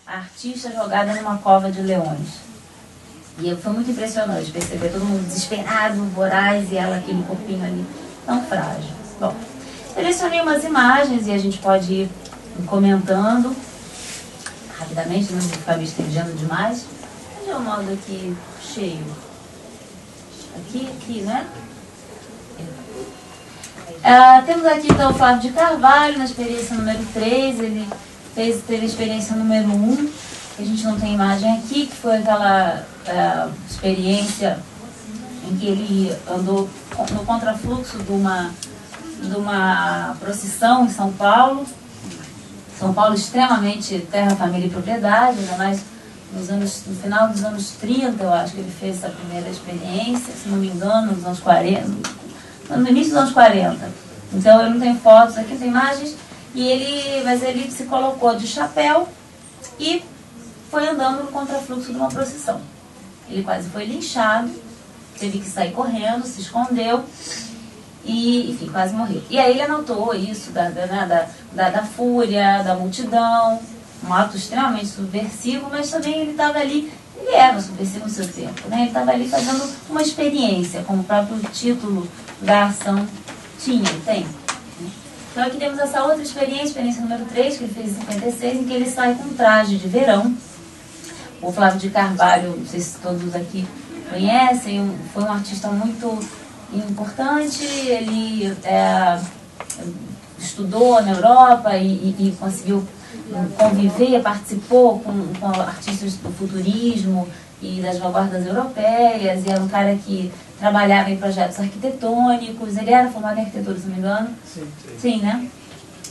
a artista jogada numa cova de leões. E foi muito impressionante perceber todo mundo desesperado, voraz, e ela, aquele corpinho ali, tão frágil. Bom, selecionei umas imagens e a gente pode ir comentando rapidamente, não ficar me estendendo demais. Onde é o modo aqui cheio? Aqui, né? Temos aqui então o Flávio de Carvalho, na experiência número 3, ele teve a experiência número 1, que a gente não tem imagem aqui, que foi aquela experiência em que ele andou no contrafluxo de uma procissão em São Paulo. São Paulo extremamente terra, família e propriedade, ainda mais no final dos anos 30, eu acho que ele fez essa primeira experiência, se não me engano, nos anos 40, no início dos anos 40. Então eu não tenho fotos aqui, não tenho imagens, mas ele se colocou de chapéu e foi andando no contrafluxo de uma procissão. Ele quase foi linchado, teve que sair correndo, se escondeu e, enfim, quase morreu. E aí ele anotou isso da fúria, da multidão, um ato extremamente subversivo, mas também ele estava ali, ele era subversivo no seu tempo, né? Ele estava ali fazendo uma experiência, como o próprio título da ação tem. Então aqui temos essa outra experiência número 3, que ele fez em 56, em que ele sai com um traje de verão. O Flávio de Carvalho, não sei se todos aqui conhecem, foi um artista muito importante. Ele estudou na Europa e conseguiu conviver, participou com artistas do futurismo e das vanguardas europeias, e era um cara que trabalhava em projetos arquitetônicos. Ele era formado em arquitetura, se não me engano. Sim, né?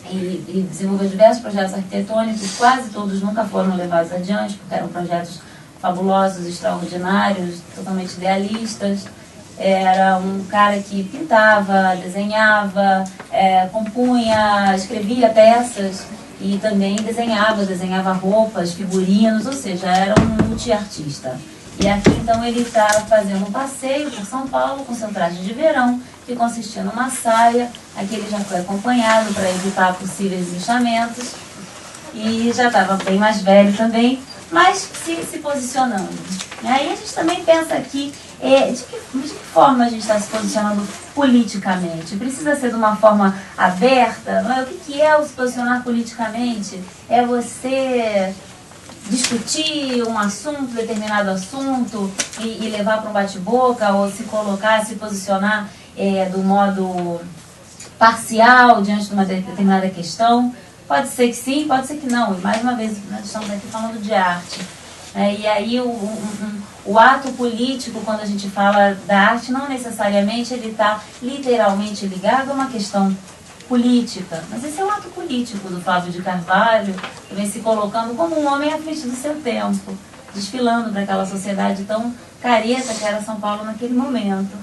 E desenvolveu diversos projetos arquitetônicos, quase todos nunca foram levados adiante, porque eram projetos fabulosos, extraordinários, totalmente idealistas. Era um cara que pintava, desenhava, compunha, escrevia peças e também desenhava roupas, figurinos, ou seja, era um multiartista. E aqui então ele está fazendo um passeio por São Paulo com seu traje de verão, que consistia numa saia. Aqui ele já foi acompanhado para evitar possíveis linchamentos e já estava bem mais velho também, mas se posicionando. E aí a gente também pensa aqui de que forma a gente está se posicionando politicamente. Precisa ser de uma forma aberta, não é? O que é o se posicionar politicamente? É você discutir um assunto, determinado assunto, e levar para um bate-boca, ou se colocar, se posicionar do modo parcial diante de uma determinada questão. Pode ser que sim, pode ser que não. E mais uma vez, nós estamos aqui falando de arte. E aí o ato político, quando a gente fala da arte, não necessariamente ele está literalmente ligado a uma questão política, mas esse é um ato político do Flávio de Carvalho, também se colocando como um homem à frente do seu tempo, desfilando para aquela sociedade tão careta que era São Paulo naquele momento.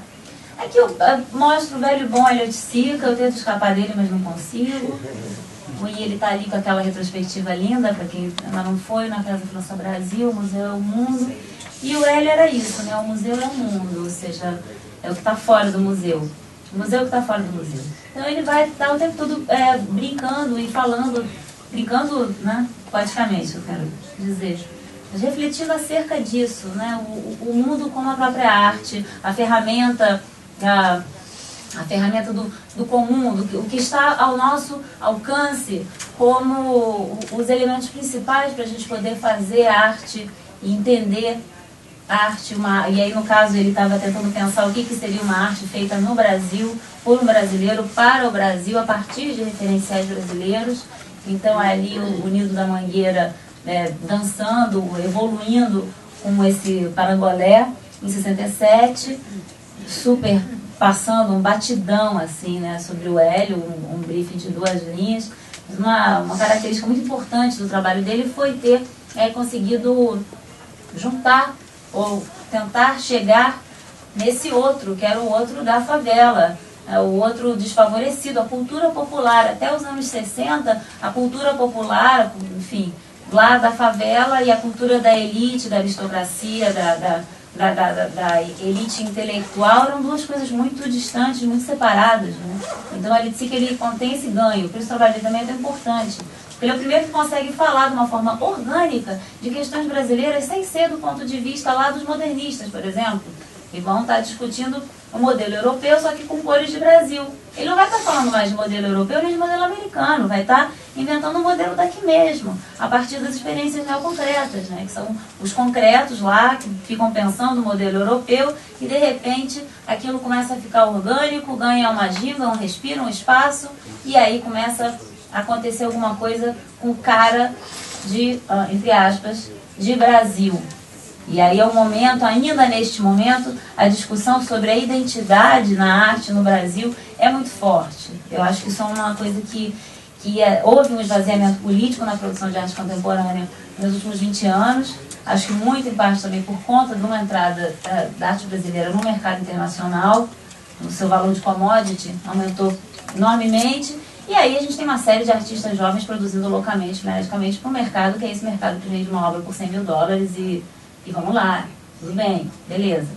Aqui eu mostro o velho bom Elliot Sica, eu tento escapar dele, mas não consigo. E ele está ali com aquela retrospectiva linda, para quem ainda não foi, na Casa França Brasil, o Museu é o Mundo. E o Hélio era isso, né? O museu é o mundo, ou seja, é o que está fora do museu. O museu que está fora do museu. Então ele vai estar o tempo todo brincando e falando, brincando, né, poeticamente, eu quero dizer, mas refletindo acerca disso, né, o mundo como a própria arte, a ferramenta do comum, o que está ao nosso alcance como os elementos principais para a gente poder fazer arte e entender arte. E aí, no caso, ele estava tentando pensar o que seria uma arte feita no Brasil, por um brasileiro, para o Brasil, a partir de referenciais brasileiros. Então, ali o Nildo da Mangueira dançando, evoluindo com esse parangolé em 67, super passando um batidão assim, né, sobre o Hélio, um briefing de 2 linhas. Uma característica muito importante do trabalho dele foi ter conseguido juntar ou tentar chegar nesse outro, que era o outro da favela, o outro desfavorecido, a cultura popular. Até os anos 60, a cultura popular, enfim, lá da favela, e a cultura da elite, da aristocracia, da elite intelectual, eram duas coisas muito distantes, muito separadas, né? Então a Elite Sica, ele contém esse ganho, por isso o trabalho dele também é tão importante, porque Ele é o primeiro que consegue falar de uma forma orgânica de questões brasileiras sem ser do ponto de vista lá dos modernistas, por exemplo. E vão estar discutindo o modelo europeu, só que com cores de Brasil. Ele não vai estar falando mais de modelo europeu nem de modelo americano, vai estar inventando um modelo daqui mesmo, a partir das experiências neoconcretas, né? Que são os concretos lá, que ficam pensando no modelo europeu, e de repente aquilo começa a ficar orgânico, ganha uma ginga, um respiro, um espaço, e aí começa a acontecer alguma coisa com cara de, entre aspas, de Brasil. E aí é o momento, ainda neste momento, a discussão sobre a identidade na arte no Brasil é muito forte. Eu acho que isso é uma coisa que houve um esvaziamento político na produção de arte contemporânea nos últimos 20 anos. Acho que muito em parte também por conta de uma entrada da arte brasileira no mercado internacional. O seu valor de commodity aumentou enormemente. E aí a gente tem uma série de artistas jovens produzindo loucamente, freneticamente, para o mercado, que é esse mercado que vende uma obra por $100 mil e vamos lá, tudo bem, beleza.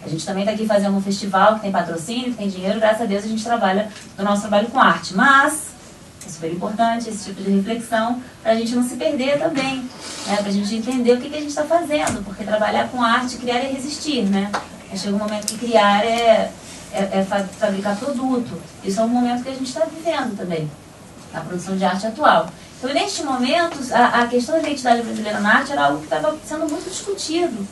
A gente também está aqui fazendo um festival que tem patrocínio, que tem dinheiro, graças a Deus a gente trabalha do nosso trabalho com arte. Mas é super importante esse tipo de reflexão para a gente não se perder também, né? Para a gente entender o que a gente está fazendo, porque trabalhar com arte, criar é resistir, né? Chega um momento que criar é fabricar produto. Isso é um momento que a gente está vivendo também, na produção de arte atual. Então, neste momento, a questão da identidade brasileira na arte era algo que estava sendo muito discutido.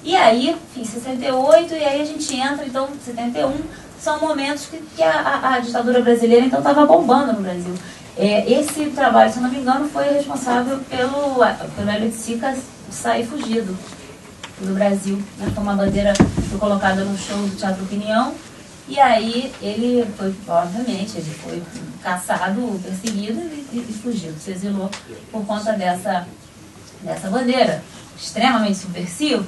E aí, enfim, 68, e aí a gente entra, então, 71, são momentos que a ditadura brasileira, então, estava bombando no Brasil. Esse trabalho, se eu não me engano, foi responsável pelo Hélio de Sica sair fugido do Brasil, né? Foi uma bandeira que foi colocada no show do Teatro Opinião, e aí ele foi, obviamente, ele foi caçado, perseguido e fugiu, se exilou por conta dessa bandeira. Extremamente subversivo,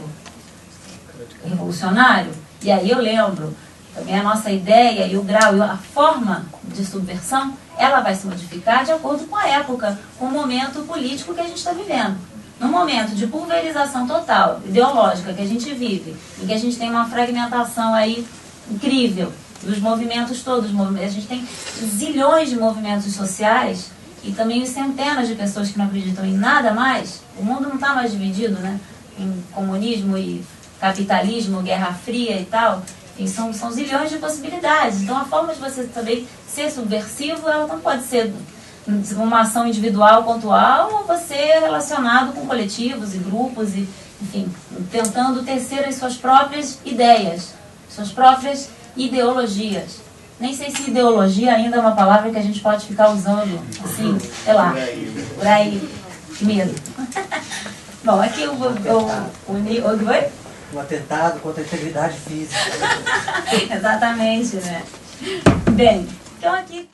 revolucionário. E aí eu lembro, também a nossa ideia e o grau e a forma de subversão, ela vai se modificar de acordo com a época, com o momento político que a gente está vivendo. No momento de pulverização total, ideológica que a gente vive, em que a gente tem uma fragmentação aí incrível dos movimentos todos, a gente tem zilhões de movimentos sociais e também centenas de pessoas que não acreditam em nada mais. O mundo não está mais dividido, né? Em comunismo e capitalismo, guerra fria e tal. E são zilhões de possibilidades. Então a forma de você também ser subversivo, ela não pode ser uma ação individual, pontual, ou você relacionado com coletivos e grupos, e, enfim, tentando tecer as suas próprias ideias, suas próprias ideologias. Nem sei se ideologia ainda é uma palavra que a gente pode ficar usando, assim, sei lá, por aí, que medo. Bom, aqui um atentado contra a integridade física. Exatamente, né? Bem, então aqui...